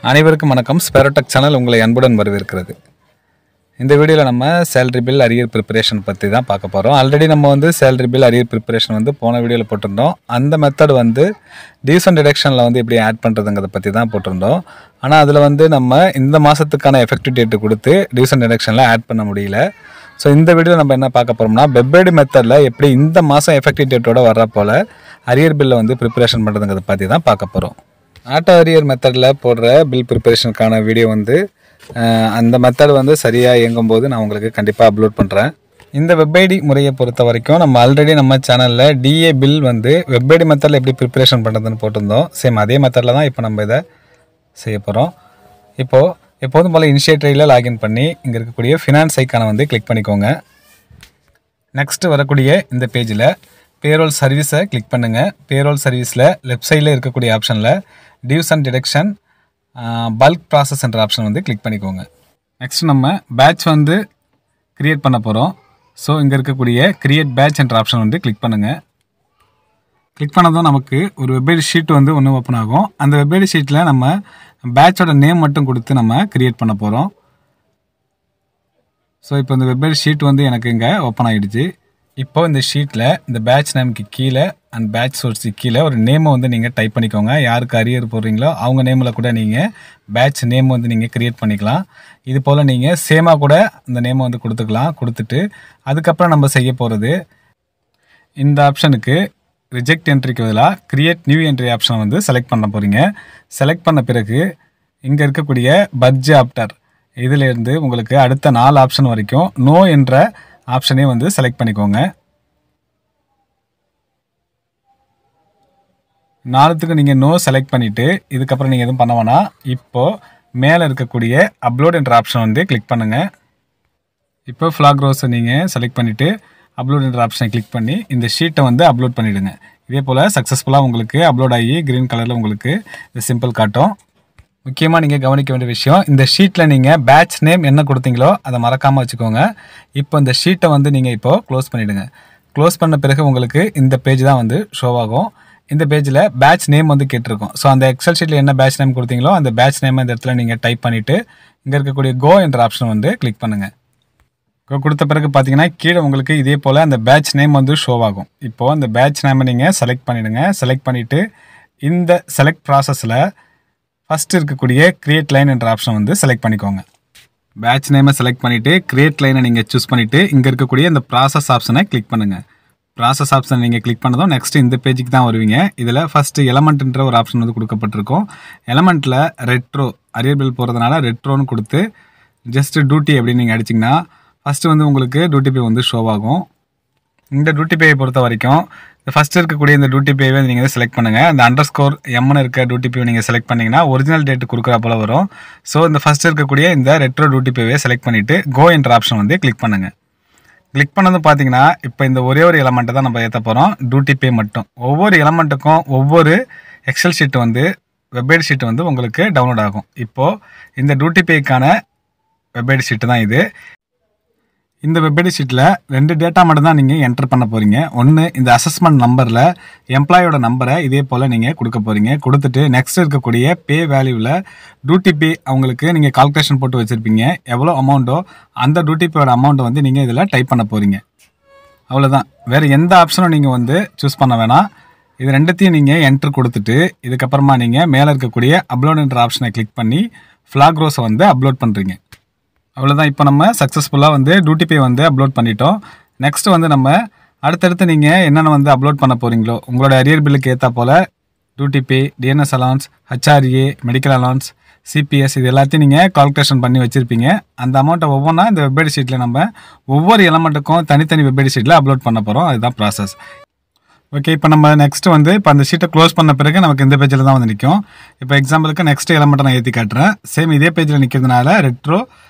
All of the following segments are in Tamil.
அனைவருக்கும் வணக்கம். ஸ்பெரோடெக் சேனல் உங்களை அன்புடன் வரவேற்கிறது. இந்த வீடியோவில் நம்ம சேலரி பில் அரியர் ப்ரிப்பரேஷன் பற்றி தான் பார்க்க போகிறோம். ஆல்ரெடி நம்ம சேலரி பில் அரியர் ப்ரிப்பரேஷன் போன வீடியோவில் போட்டிருந்தோம். அந்த மெத்தட் டியூஸ் அண்ட் டிடக்ஷனில் எப்படி ஆட் பண்ணுறதுங்கிறத பற்றி தான் போட்டிருந்தோம். ஆனால் அதில் நம்ம இந்த மாதத்துக்கான எஃபெக்டிவ் டேட்டு கொடுத்து டியூஸ் அண்ட் டிடக்ஷனில் ஆட் பண்ண முடியல. ஸோ இந்த வீடியோவில் நம்ம என்ன பார்க்க போகிறோம்னா, வெப்பேடி மெத்தடில் எப்படி இந்த மாதம் எஃபெக்டிவ் டேட்டோட வர்ற போல் அரியர் பில்லை ப்ரிப்பரேஷன் பண்ணுறதுங்கிறத பற்றி தான் பார்க்க போகிறோம். ஆட்டோ அரியர் மெத்தடில் போடுற பில் ப்ரிப்பரேஷனுக்கான வீடியோ அந்த மெத்தட் சரியாக இயங்கும்போது நான் உங்களுக்கு கண்டிப்பாக அப்லோட் பண்ணுறேன். இந்த வெப்ஐடி முறையை பொறுத்த வரைக்கும் நம்ம ஆல்ரெடி நம்ம சேனலில் டிஏ பில் வெப்ஐடி மெத்தடில் எப்படி ப்ரிப்பரேஷன் பண்ணுறதுன்னு போட்டிருந்தோம். சேம் அதே மெத்தடில் தான் இப்போ நம்ம இதை செய்ய போகிறோம். இப்போது எப்போதும் போல் இனிஷியேட்டரியில் லாகின் பண்ணி இங்கே இருக்கக்கூடிய ஃபினான்ஸ் ஐக்கானை கிளிக் பண்ணிக்கோங்க. நெக்ஸ்ட்டு வரக்கூடிய இந்த பேஜில் பேரோல் சர்வீஸை கிளிக் பண்ணுங்கள். பேரோல் சர்வீஸில் லெஃப்ட் சைடில் இருக்கக்கூடிய ஆப்ஷனில் டியூஸ் அண்ட் டிடக்ஷன் பல்க் ப்ராசஸ் என்ற ஆப்ஷன் கிளிக் பண்ணிக்கோங்க. நெக்ஸ்ட் நம்ம பேட்ச் க்ரியேட் பண்ண போகிறோம். ஸோ இங்கே இருக்கக்கூடிய க்ரியேட் பேட்ச் என்ற ஆப்ஷன் கிளிக் பண்ணுங்கள். கிளிக் பண்ணதும் நமக்கு ஒரு வெப்ஐடி ஷீட் ஒன்று ஓப்பன் ஆகும். அந்த வெப்ஐடி ஷீட்டில் நம்ம பேட்சோட நேம் மட்டும் கொடுத்து நம்ம க்ரியேட் பண்ண போகிறோம். ஸோ இப்போ இந்த வெப்ஐடி ஷீட் எனக்கு இங்கே ஓப்பன் ஆகிடுச்சு. இப்போ இந்த ஷீட்டில் இந்த பேட்ச் நேமுக்கு கீழே அண்ட் பேட்ச் சோர்ஸுக்கு கீழே ஒரு நேமை நீங்கள் டைப் பண்ணிக்கோங்க. யாருக்கு அரியர் போடுறீங்களோ அவங்க நேமில் கூட நீங்கள் பேட்ச் நேம் நீங்கள் க்ரியேட் பண்ணிக்கலாம். இது போல் நீங்கள் சேமாக கூட இந்த நேமை கொடுத்துக்கலாம். கொடுத்துட்டு அதுக்கப்புறம் நம்ம செய்ய போகிறது, இந்த ஆப்ஷனுக்கு ரிஜெக்ட் என்ட்ரிக்கு பதிலாக க்ரியேட் நியூ என்ட்ரி ஆப்ஷனை செலக்ட் பண்ண போகிறீங்க. செலக்ட் பண்ண பிறகு இங்கே இருக்கக்கூடிய பட்ஜ் ஆப்டர் இதிலேருந்து உங்களுக்கு அடுத்த 4 ஆப்ஷன் வரைக்கும் நோ என்ற ஆப்ஷனே செலக்ட் பண்ணிக்கோங்க. 4த்துக்கு நீங்கள் நோ செலக்ட் பண்ணிவிட்டு இதுக்கப்புறம் நீங்கள் எதுவும் பண்ண வேணாம். இப்போது மேலே இருக்கக்கூடிய அப்லோட் என்ற ஆப்ஷன் கிளிக் பண்ணுங்கள். இப்போ ஃப்ளாக் ரோஸை நீங்கள் செலக்ட் பண்ணிவிட்டு அப்லோட் என்ற ஆப்ஷனை கிளிக் பண்ணி இந்த ஷீட்டை அப்லோட் பண்ணிவிடுங்க. இதே போல் சக்ஸஸ்ஃபுல்லாக உங்களுக்கு அப்லோட் ஆகி க்ரீன் கலரில் உங்களுக்கு இந்த சிம்பிள் காட்டும். முக்கியமாக நீங்கள் கவனிக்க வேண்டிய விஷயம், இந்த ஷீட்டில் நீங்கள் பேட்ச் நேம் என்ன கொடுத்தீங்களோ அதை மறக்காமல் வச்சுக்கோங்க. இப்போ இந்த ஷீட்டை நீங்கள் இப்போது க்ளோஸ் பண்ணிவிடுங்க. க்ளோஸ் பண்ண பிறகு உங்களுக்கு இந்த பேஜ் தான் ஷோ ஆகும். இந்த பேஜில் பேட்ச் நேம் கேட்டிருக்கும். ஸோ அந்த எக்ஸல் ஷீட்டில் என்ன பேட்ச் நேம் கொடுத்தீங்களோ அந்த பேட்ச் நேம் இந்த இடத்துல நீங்கள் டைப் பண்ணிவிட்டு இங்கே இருக்கக்கூடிய கோ என்ற ஆப்ஷன் கிளிக் பண்ணுங்கள். கோ கொடுத்த பிறகு பார்த்தீங்கன்னா கீழே உங்களுக்கு இதே போல் அந்த பேட்ச் நேம் ஷோ ஆகும். இப்போது அந்த பேட்ச் நேமை நீங்கள் செலக்ட் பண்ணிவிடுங்க. செலக்ட் பண்ணிவிட்டு இந்த செலக்ட் ப்ராசஸில் ஃபஸ்ட்டு இருக்கக்கூடிய க்ரியேட் லைன் என்ற ஆப்ஷன் செலக்ட் பண்ணிக்கோங்க. பேட்ச் நேமை செலக்ட் பண்ணிவிட்டு க்ரியேட் லைனை நீங்கள் சூஸ் பண்ணிவிட்டு இங்கே இருக்கக்கூடிய இந்த ப்ராசஸ் ஆப்ஷனை கிளிக் பண்ணுங்கள். ப்ராசஸ் ஆப்ஷன் நீங்கள் கிளிக் பண்ணதும் நெக்ஸ்ட்டு இந்த பேஜுக்கு தான் வருவீங்க. இதில் ஃபஸ்ட்டு எலமெண்ட்ன்ற ஒரு ஆப்ஷன் கொடுக்கப்பட்டிருக்கும். எலமெண்ட்டில் ரெட்ரோ அரியர் பில் போகிறதுனால ரெட்ரோன்னு கொடுத்து ஜஸ்ட்டு டியூட்டி அப்படின்னு நீங்கள் அடிச்சிங்கன்னா ஃபஸ்ட்டு உங்களுக்கு டியூட்டி பே ஷோ ஆகும். இந்த டியூட்டி பேயை பொறுத்த வரைக்கும் ஃபஸ்ட்டு இருக்கக்கூடிய இந்த டியூட்டி பேவை நீங்கள் செலக்ட் பண்ணுங்கள். அந்த அண்டர்ஸ்கோர் எம்னு இருக்க டியூட்டி பேவை நீங்கள் செலக்ட் பண்ணிங்கன்னா ஒரிஜினல் டேட்டு கொடுக்குற போல் வரும். ஸோ இந்த ஃபஸ்ட்டு இருக்கக்கூடிய இந்த ரெட்ரோ டியூட்டி பேவை செலக்ட் பண்ணிவிட்டு கோ என்ற ஆப்ஷன் கிளிக் பண்ணுங்கள். கிளிக் பண்ணது பார்த்தீங்கன்னா இப்போ இந்த ஒரே ஒரு எலமெண்ட்டை தான் நம்ம ஏற்ற போகிறோம், டியூட்டி பே மட்டும். ஒவ்வொரு எலமெண்ட்டுக்கும் ஒவ்வொரு எக்ஸல் ஷீட்டு வெப்ஐடி ஷீட்டு உங்களுக்கு டவுன்லோட் ஆகும். இப்போது இந்த டியூட்டி பேக்கான வெப்ஐடி ஷீட்டு தான் இது. இந்த வெப்ஐடி ஷீட்டில் 2 டேட்டா மட்டும் தான் நீங்கள் என்டர் பண்ண போகிறீங்க. ஒன்று இந்த அசஸ்மெண்ட் நம்பரில் எம்ப்ளாயோட நம்பரை இதே போல் நீங்கள் கொடுக்க போகிறீங்க. கொடுத்துட்டு நெக்ஸ்ட் இருக்கக்கூடிய பே வேல்யூவில் டியூட்டி பே அவங்களுக்கு நீங்கள் கால்குலேஷன் போட்டு வச்சுருப்பீங்க. எவ்வளோ அமௌண்ட்டோ அந்த டியூட்டி பேயோட அமௌண்ட்டை நீங்கள் இதில் டைப் பண்ண போகிறீங்க. அவ்வளோதான். வேறு எந்த ஆப்ஷனும் நீங்கள் சூஸ் பண்ண வேணாம். இது 2த்தையும் நீங்கள் என்ட்ரு கொடுத்துட்டு இதுக்கப்புறமா நீங்கள் மேலே இருக்கக்கூடிய அப்லோட் என்ற ஆப்ஷனை கிளிக் பண்ணி ஃப்ளாக் ரோஸை அப்லோட் பண்ணுறீங்க. அவ்வளோதான். இப்போ நம்ம சக்ஸஸ்ஃபுல்லாக டியூட்டி பே அப்லோட் பண்ணிட்டோம். நெக்ஸ்ட்டு நம்ம அடுத்தடுத்து நீங்கள் என்னென்ன அப்லோட் பண்ண போகிறீங்களோ உங்களோட அரியர் பில்லுக்கு ஏற்றா போல் duty pay, DNS allowance, HRA, medical allowance, CPS இது எல்லாத்தையும் நீங்கள் கால்குலேஷன் பண்ணி வச்சுருப்பீங்க. அந்த அமௌண்ட்டை ஒவ்வொன்றா இந்த வெப்ஐடி ஷீட்டில் நம்ம ஒவ்வொரு எலமெண்ட்டுக்கும் தனித்தனி வெப்ஐடி ஷீட்டில் அப்லோட் பண்ண போகிறோம். அதுதான் ப்ராசஸ். ஓகே, இப்போ நம்ம நெக்ஸ்ட்டு இப்போ அந்த ஷீட்டை க்ளோஸ் பண்ண பிறகு நமக்கு இந்த பேஜில் தான் நிற்கும். இப்போ எக்ஸாம்பிளுக்கு நெக்ஸ்ட் எலமெண்ட்டை நான் ஏற்றி காட்டுறேன். சேம் இதே பேஜில் நிற்கிறதுனால ரெட்ரோ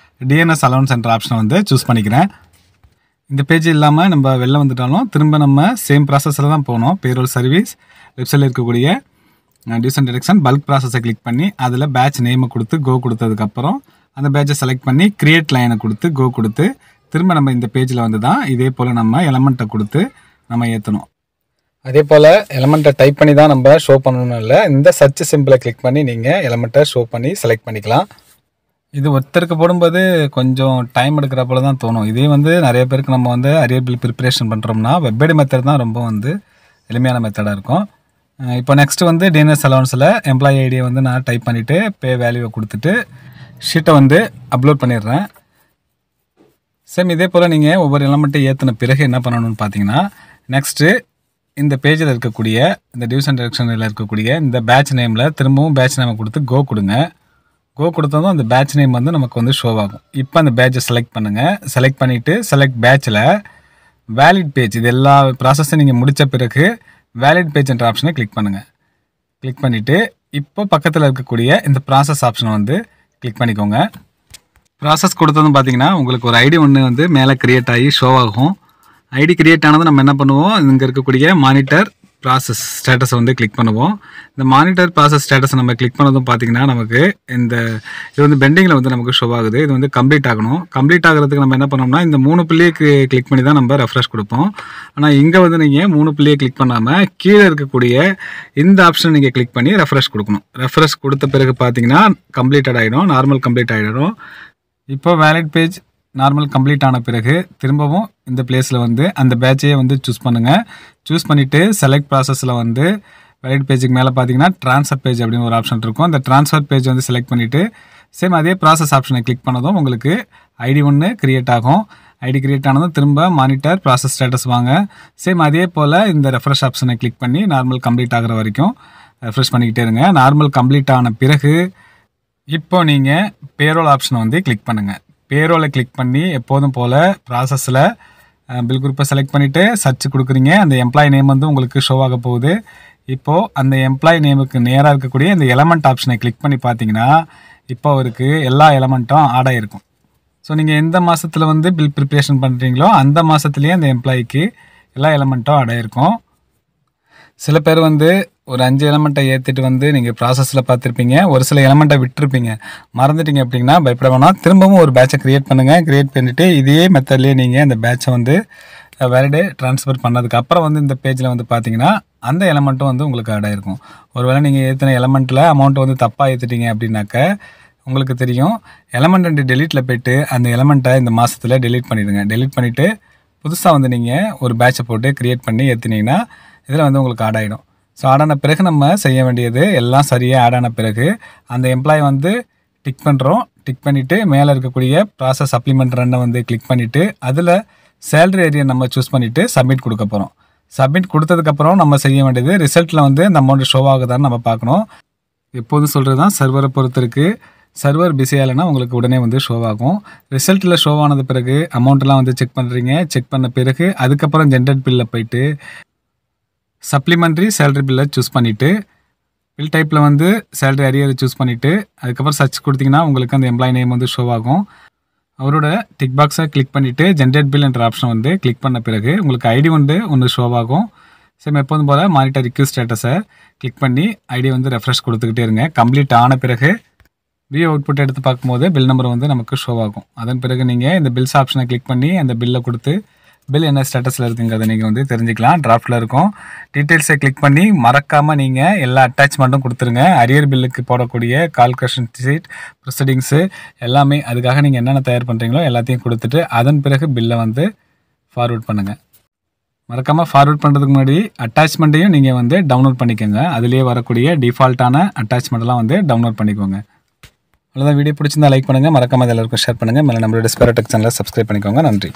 டிஎன்எஸ் அலவன்ஸ் என்ற ஆப்ஷனை சூஸ் பண்ணிக்கிறேன். இந்த பேஜ் இல்லாமல் நம்ம வெளில வந்துட்டாலும் திரும்ப நம்ம சேம் ப்ராசஸில் தான் போகணும். பேரோல் சர்வீஸ் வெப்சைட்டில் இருக்கக்கூடிய டியூஸ் அண்ட் டிடக்ஷன் பல்க் ப்ராசஸை கிளிக் பண்ணி அதில் பேட்ச் நேமை கொடுத்து கோ கொடுத்ததுக்கப்புறம் அந்த பேட்சை செலக்ட் பண்ணி க்ரியேட் லைனை கொடுத்து கோ கொடுத்து திரும்ப நம்ம இந்த பேஜில் தான் இதே போல் நம்ம எலமெண்ட்டை கொடுத்து நம்ம ஏற்றணும். அதே போல் எலமெண்ட்டை டைப் பண்ணி தான் நம்ம ஷோ பண்ணணும் இல்லை, இந்த சர்ச் சிம்பிளை கிளிக் பண்ணி நீங்கள் எலமெண்ட்டை ஷோ பண்ணி செலக்ட் பண்ணிக்கலாம். இது ஒருத்தருக்கு போடும்போது கொஞ்சம் டைம் எடுக்கிற போல தான் தோணும். இதே வந்து நிறைய பேருக்கு நம்ம வந்து அரியர் பில் ப்ரிப்பரேஷன் பண்ணுறோம்னா வெப்பேடி மெத்தட் தான் ரொம்ப வந்து எளிமையான மெத்தடாக இருக்கும். இப்போ நெக்ஸ்ட்டு வந்து டிஎன்எஸ் அலவன்ஸில் எம்ப்ளாயி ஐடியை வந்து நான் டைப் பண்ணிவிட்டு பே வேல்யூவை கொடுத்துட்டு ஷீட்டை வந்து அப்லோட் பண்ணிடுறேன். சேம் இதே போல் நீங்கள் ஒவ்வொரு எலமெண்ட்டை ஏற்றின பிறகு என்ன பண்ணணும்னு பார்த்தீங்கன்னா, நெக்ஸ்ட்டு இந்த பேஜில் இருக்கக்கூடிய இந்த டிவிஷன் டைரக்ஷனில் இருக்கக்கூடிய இந்த பேட்ச் நேமில் திரும்பவும் பேட்ச் நேமை கொடுத்து கோ கொடுங்க. கோ கொடுத்ததும் அந்த பேட்ச் நேம் வந்து நமக்கு வந்து ஷோ ஆகும். இப்போ அந்த பேட்சை செலக்ட் பண்ணுங்கள். செலக்ட் பண்ணிவிட்டு செலக்ட் பேட்சில் வேலிட் பேஜ், இது எல்லா ப்ராசஸும் நீங்கள் முடித்த பிறகு வேலிட் பேஜ்ன்ற ஆப்ஷனை கிளிக் பண்ணுங்கள். கிளிக் பண்ணிவிட்டு இப்போ பக்கத்தில் இருக்கக்கூடிய இந்த ப்ராசஸ் ஆப்ஷனை வந்து கிளிக் பண்ணிக்கோங்க. ப்ராசஸ் கொடுத்ததும் பார்த்தீங்கன்னா உங்களுக்கு ஒரு ஐடி ஒன்று வந்து மேலே க்ரியேட் ஆகி ஷோ ஆகும். ஐடி க்ரியேட் ஆனது நம்ம என்ன பண்ணுவோம், இங்கே இருக்கக்கூடிய மானிட்டர் ப்ராசஸ் ஸ்டேட்டஸை வந்து கிளிக் பண்ணுவோம். இந்த மானிட்டர் ப்ராசஸ் ஸ்டேட்டஸை நம்ம கிளிக் பண்ணதும் பார்த்தீங்கன்னா நமக்கு இது வந்து பெண்டிங்கில் வந்து நமக்கு ஷோ ஆகுது. இது வந்து கம்ப்ளீட் ஆகணும். கம்ப்ளீட் ஆகிறதுக்கு நம்ம என்ன பண்ணோம்னா இந்த 3 புள்ளியை கிளிக் பண்ணி தான் நம்ம ரெஃப்ரெஷ் கொடுப்போம். ஆனால் இங்கே வந்து நீங்கள் 3 புள்ளியை கிளிக் பண்ணாமல் கீழே இருக்கக்கூடிய இந்த ஆப்ஷனை நீங்கள் கிளிக் பண்ணி ரெஃப்ரெஷ் கொடுக்கணும். ரெஃப்ரெஷ் கொடுத்த பிறகு பார்த்தீங்கன்னா கம்ப்ளீட்டட் ஆகிடும், நார்மல் கம்ப்ளீட் ஆகிடும். இப்போ வேலிட் பேஜ் நார்மல் கம்ப்ளீட் ஆன பிறகு திரும்பவும் இந்த பிளேஸில் வந்து அந்த பேட்சையே வந்து சூஸ் பண்ணுங்கள். சூஸ் பண்ணிவிட்டு செலக்ட் ப்ராசஸில் வந்து வேலிட் பேஜுக்கு மேலே பார்த்தீங்கன்னா ட்ரான்ஸ்ஃபர் பேஜ் அப்படின்னு ஒரு ஆப்ஷன் இருக்கும். அந்த ட்ரான்ஸ்ஃபர் பேஜ் வந்து செலக்ட் பண்ணிவிட்டு சேம் அதே ப்ராசஸ் ஆப்ஷனை கிளிக் பண்ணதும் உங்களுக்கு ஐடி ஒன்று க்ரியேட் ஆகும். ஐடி க்ரியேட் ஆனதும் திரும்ப மானிட்டர் ப்ராசஸ் ஸ்டேட்டஸ் வாங்க. சேம் அதே போல் இந்த ரெஃப்ரெஷ் ஆப்ஷனை கிளிக் பண்ணி நார்மல் கம்ப்ளீட் ஆகிற வரைக்கும் ரெஃப்ரெஷ் பண்ணிக்கிட்டே இருங்க. நார்மல் கம்ப்ளீட் ஆன பிறகு இப்போ நீங்கள் பேரோல் ஆப்ஷனை வந்து கிளிக் பண்ணுங்கள். பேரோலை கிளிக் பண்ணி எப்போதும் போல் ப்ராசஸில் பில் குரூப்பை செலக்ட் பண்ணிவிட்டு சர்ச் கொடுக்குறீங்க. அந்த எம்ப்ளாயி நேம் வந்து உங்களுக்கு ஷோ ஆக போகுது. இப்போது அந்த எம்ப்ளாயி நேமுக்கு நேராக இருக்கக்கூடிய இந்த எலமெண்ட் ஆப்ஷனை கிளிக் பண்ணி பார்த்தீங்கன்னா இப்போ அவருக்கு எல்லா எலமெண்ட்டும் ஆட் ஆகிருக்கும். ஸோ நீங்கள் எந்த மாதத்தில் வந்து பில் ப்ரிப்ரேஷன் பண்ணுறீங்களோ அந்த மாதத்துலேயே அந்த எம்ப்ளாயிக்கு எல்லா எலமெண்ட்டும் ஆட் ஆகிருக்கும். சில பேர் வந்து ஒரு 5 எலமெண்ட்டை ஏற்றிட்டு வந்து நீங்கள் ப்ராசஸில் பார்த்துருப்பீங்க. ஒரு சில எலமெண்ட்டை விட்டுருப்பீங்க, மறந்துட்டீங்க அப்படின்னா பயப்பட வேணாம். திரும்பவும் ஒரு பேட்சை க்ரியேட் பண்ணுங்கள். க்ரியேட் பண்ணிவிட்டு இதே மெத்தட்லேயே நீங்கள் அந்த பேட்சை வந்து வேலிடே ட்ரான்ஸ்ஃபர் பண்ணதுக்கப்புறம் வந்து இந்த பேஜில் வந்து பார்த்தீங்கன்னா அந்த எலமெண்ட்டும் வந்து உங்களுக்கு ஆட் ஆகிருக்கும். ஒருவேளை நீங்கள் ஏற்றின எலமெண்ட்டில் அமௌண்ட்டை வந்து தப்பாக ஏற்றிட்டீங்க அப்படின்னாக்க உங்களுக்கு தெரியும், எலமெண்ட் அண்ட் டெலீட்டில் போய்ட்டு அந்த எலமெண்ட்டை இந்த மாதத்தில் டெலீட் பண்ணிவிடுங்க. டெலீட் பண்ணிவிட்டு புதுசாக வந்து நீங்கள் ஒரு பேட்சை போட்டு க்ரியேட் பண்ணி ஏற்றினீங்கன்னா இதில் வந்து உங்களுக்கு ஆட் ஆகிடும். ஸோ ஆட் ஆன பிறகு நம்ம செய்ய வேண்டியது எல்லாம் சரியாக ஆட் ஆன பிறகு அந்த எம்ப்ளாயி வந்து டிக் பண்ணுறோம். டிக் பண்ணிவிட்டு மேலே இருக்கக்கூடிய ப்ராசஸ் சப்ளிமெண்ட் ரன்னை வந்து கிளிக் பண்ணிவிட்டு அதில் சேலரி ஏரியா நம்ம சூஸ் பண்ணிவிட்டு சப்மிட் கொடுக்க போகிறோம். சப்மிட் கொடுத்ததுக்கப்புறம் நம்ம செய்ய வேண்டியது ரிசல்ட்டில் வந்து இந்த அமௌண்ட் ஷோ ஆகுதான்னு நம்ம பார்க்கணும். எப்போதும் சொல்கிறது தான், சர்வரை பொறுத்து இருக்குது. சர்வர் பிஸியாக இல்லைன்னா உங்களுக்கு உடனே வந்து ஷோ ஆகும். ரிசல்ட்டில் ஷோ ஆனது பிறகு அமௌண்ட்டெல்லாம் வந்து செக் பண்ணுறீங்க. செக் பண்ண பிறகு அதுக்கப்புறம் ஜென்ரேட் பில்லில் போய்ட்டு சப்ளிமெண்ட்ரி சேலரி பில்லை சூஸ் பண்ணிவிட்டு பில் டைப்பில் வந்து சேலரி அரியரை சூஸ் பண்ணிவிட்டு அதுக்கப்புறம் சர்ச் கொடுத்தீங்கன்னா உங்களுக்கு அந்த எம்ப்ளாயி நேம் வந்து ஷோ ஆகும். அவரோட டிக் பாக்ஸை கிளிக் பண்ணிவிட்டு ஜென்ரேட் பில் என்ற ஆப்ஷன் வந்து கிளிக் பண்ண பிறகு உங்களுக்கு ஐடி ஒன்று ஷோ ஆகும். சேம் எப்போதும் போல் மானிட்டர் ரிக்வெஸ்ட் ஸ்டேட்டஸை கிளிக் பண்ணி ஐடி வந்து ரெஃப்ரெஷ் கொடுத்துக்கிட்டே இருங்க. கம்ப்ளீட் ஆன பிறகு வியூ அவுட்புட் எடுத்து பார்க்கும்போது பில் நம்பர் வந்து நமக்கு ஷோ ஆகும். அதன் பிறகு நீங்கள் இந்த பில்ஸ் ஆப்ஷனை கிளிக் பண்ணி அந்த பில்லை கொடுத்து பில் என்ன ஸ்டேட்டஸில் இருக்குங்கிறத நீங்கள் வந்து தெரிஞ்சுக்கலாம். டிராஃப்டில் இருக்கும். டீட்டெயில்ஸை கிளிக் பண்ணி மறக்காமல் நீங்கள் எல்லா அட்டாச்மெண்ட்டும் கொடுத்துருங்க. அரியர் பில்லுக்கு போடக்கூடிய கால்குலேஷன் ஷீட், ப்ரொசீடிங்ஸு எல்லாமே அதுக்காக நீங்கள் என்னென்ன தயார் பண்ணுறீங்களோ எல்லாத்தையும் கொடுத்துட்டு அதன் பிறகு பில்லை வந்து ஃபார்வர்ட் பண்ணுங்கள். மறக்காமல் ஃபார்வர்ட் பண்ணுறதுக்கு முன்னாடி அட்டாச்மெண்ட்டையும் நீங்கள் வந்து டவுன்லோட் பண்ணிக்கோங்க. அதிலே வரக்கூடிய டிஃபால்ட்டான அட்டாச்மெண்ட்லாம் வந்து டவுன்லோட் பண்ணிக்கோங்க. அவ்வளோதான். வீடியோ பிடிச்சிருந்தா லைக் பண்ணுங்கள். மறக்காமல் எல்லாருக்கும் ஷேர் பண்ணுங்கள். மேலே நம்மளோட ஸ்பேரோ டெக் சேனலை சப்ஸ்கிரைப் பண்ணிக்கோங்க. நன்றி.